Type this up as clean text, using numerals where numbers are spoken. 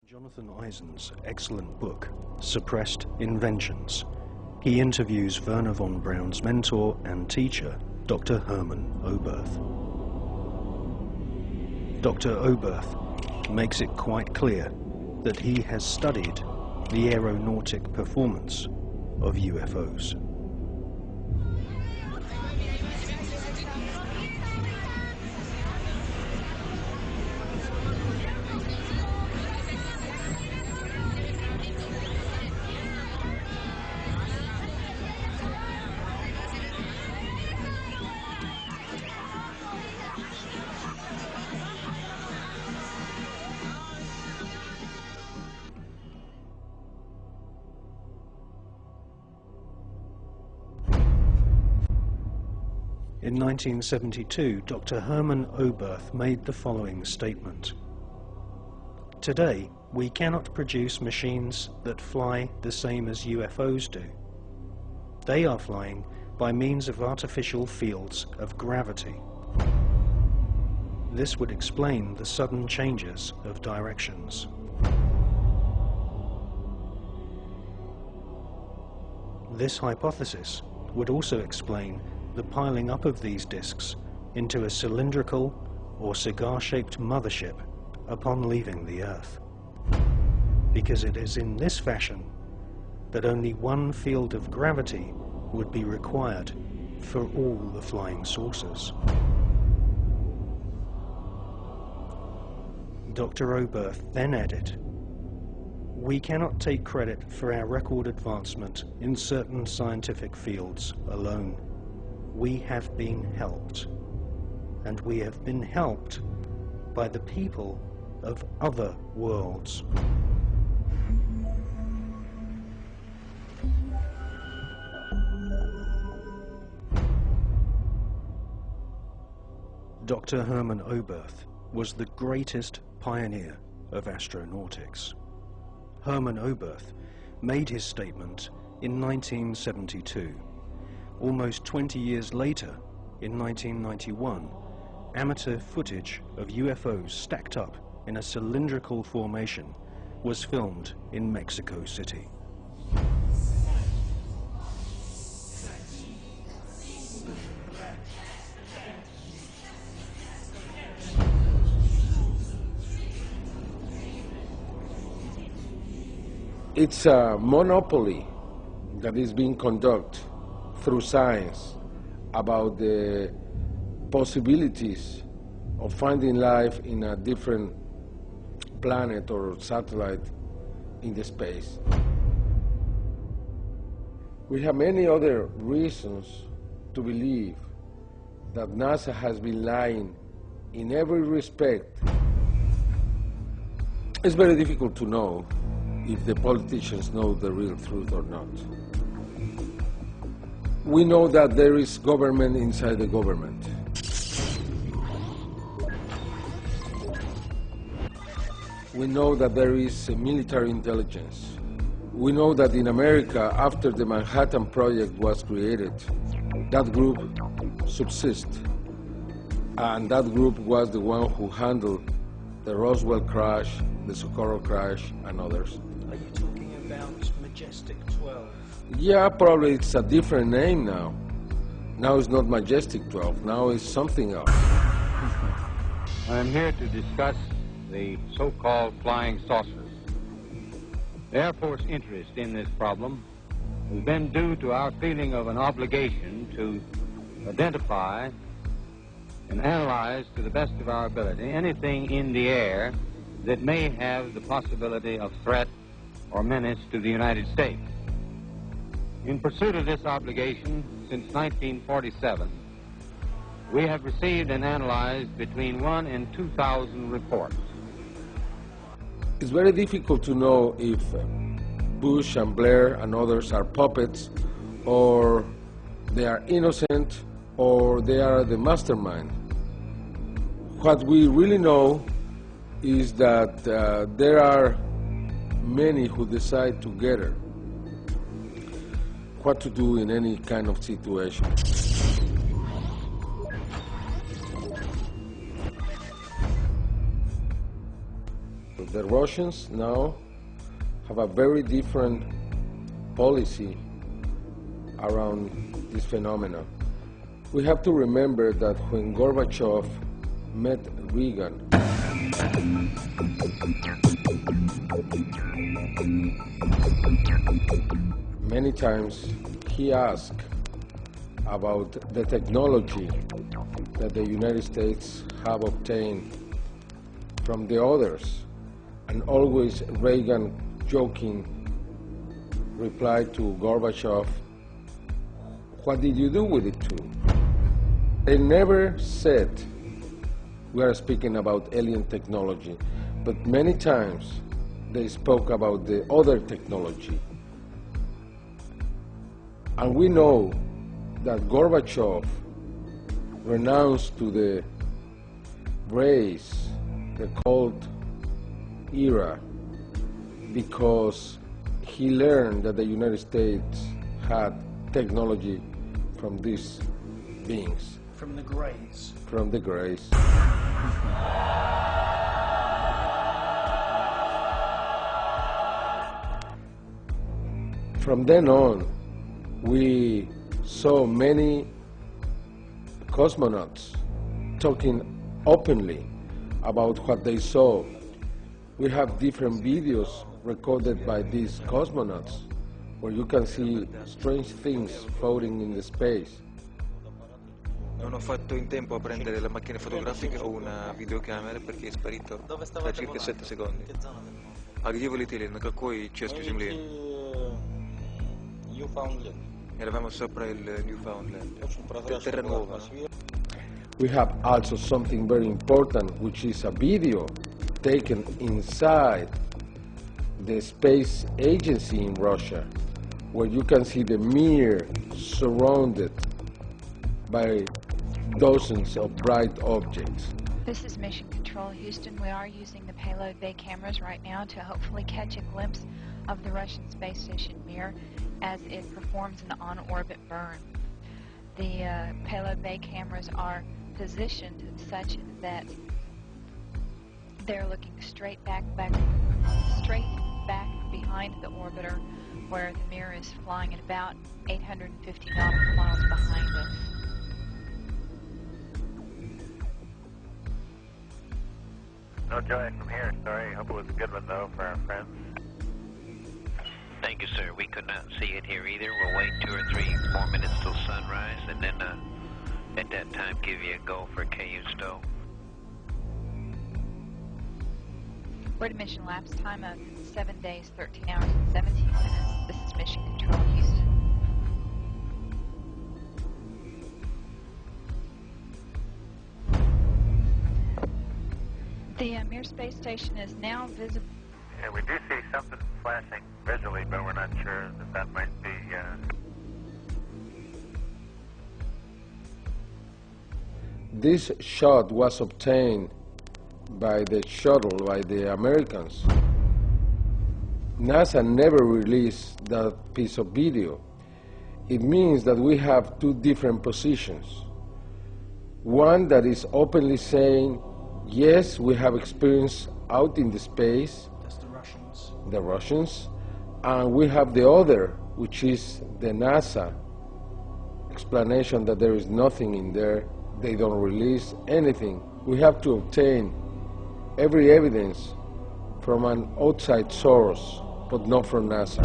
Jonathan Eisen's excellent book, Suppressed Inventions, he interviews Wernher von Braun's mentor and teacher, Dr. Hermann Oberth. Dr. Oberth makes it quite clear that he has studied the aeronautic performance of UFOs. In 1972, Dr. Hermann Oberth made the following statement. Today, we cannot produce machines that fly the same as UFOs do. They are flying by means of artificial fields of gravity. This would explain the sudden changes of directions. This hypothesis would also explain the piling up of these disks into a cylindrical or cigar-shaped mothership upon leaving the Earth, because it is in this fashion that only one field of gravity would be required for all the flying saucers. Dr. Oberth then added, "We cannot take credit for our record advancement in certain scientific fields alone. We have been helped, and we have been helped by the people of other worlds." Dr. Hermann Oberth was the greatest pioneer of astronautics. Hermann Oberth made his statement in 1972. Almost 20 years later, in 1991, amateur footage of UFOs stacked up in a cylindrical formation was filmed in Mexico City. It's a monopoly that is being conducted through science about the possibilities of finding life in a different planet or satellite in the space. We have many other reasons to believe that NASA has been lying in every respect. It's very difficult to know if the politicians know the real truth or not. We know that there is government inside the government. We know that there is military intelligence. We know that in America, after the Manhattan Project was created, that group subsists. And that group was the one who handled the Roswell crash, the Socorro crash, and others. Are you talking about Majestic 12? Yeah, probably it's a different name now. Now it's not Majestic 12, now it's something else. I'm here to discuss the so-called flying saucers. The Air Force interest in this problem has been due to our feeling of an obligation to identify and analyze to the best of our ability anything in the air that may have the possibility of threat or menace to the United States. In pursuit of this obligation, since 1947, we have received and analyzed between 1,000 and 2,000 reports. It's very difficult to know if Bush and Blair and others are puppets, or they are innocent, or they are the mastermind. What we really know is that there are many who decide together what to do in any kind of situation. The Russians now have a very different policy around this phenomenon. We have to remember that when Gorbachev met Reagan, many times he asked about the technology that the United States have obtained from the others, and always Reagan, joking, replied to Gorbachev, "What did you do with it too?" They never said we are speaking about alien technology, but many times they spoke about the other technology. And we know that Gorbachev renounced to the race, the Cold era, because he learned that the United States had technology from these beings. From the Greys. From the Greys. From then on, we saw many cosmonauts talking openly about what they saw. We have different videos recorded by these cosmonauts where you can see strange things floating in the space. Non ho fatto in tempo a prendere la macchina fotografica o una videocamera perché è sparito da circa 7 secondi. А где вы летели? На какой части Земли? Eravamo sopra il Newfoundland. Terra nuova, no? We have also something very important, which is a video taken inside the space agency in Russia, where you can see the Mir surrounded by dozens of bright objects. This is Mission Control Houston. We are using the payload bay cameras right now to hopefully catch a glimpse of the Russian space station Mir as it performs an on-orbit burn. The payload bay cameras are positioned such that they're looking straight back behind the orbiter, where the Mir is flying at about 850 nautical miles behind us. No joy from here, sorry. Hope it was a good one, though, for our friends. Thank you, sir. We could not see it here either. We'll wait 2 or 3 more minutes till sunrise, and then at that time give you a go for KU stow. We're at a mission lapse time of 7 days, 13 hours, and 17 minutes. This is Mission Control Houston. The Mir space station is now visible. Yeah, we do see something flashing visually, but we're not sure that might be... This shot was obtained by the shuttle, by the Americans. NASA never released that piece of video. It means that we have 2 different positions. One that is openly saying, yes, we have experience out in the space. That's the Russians. The Russians. And we have the other, which is the NASA explanation that there is nothing in there. They don't release anything. We have to obtain every evidence from an outside source, but not from NASA.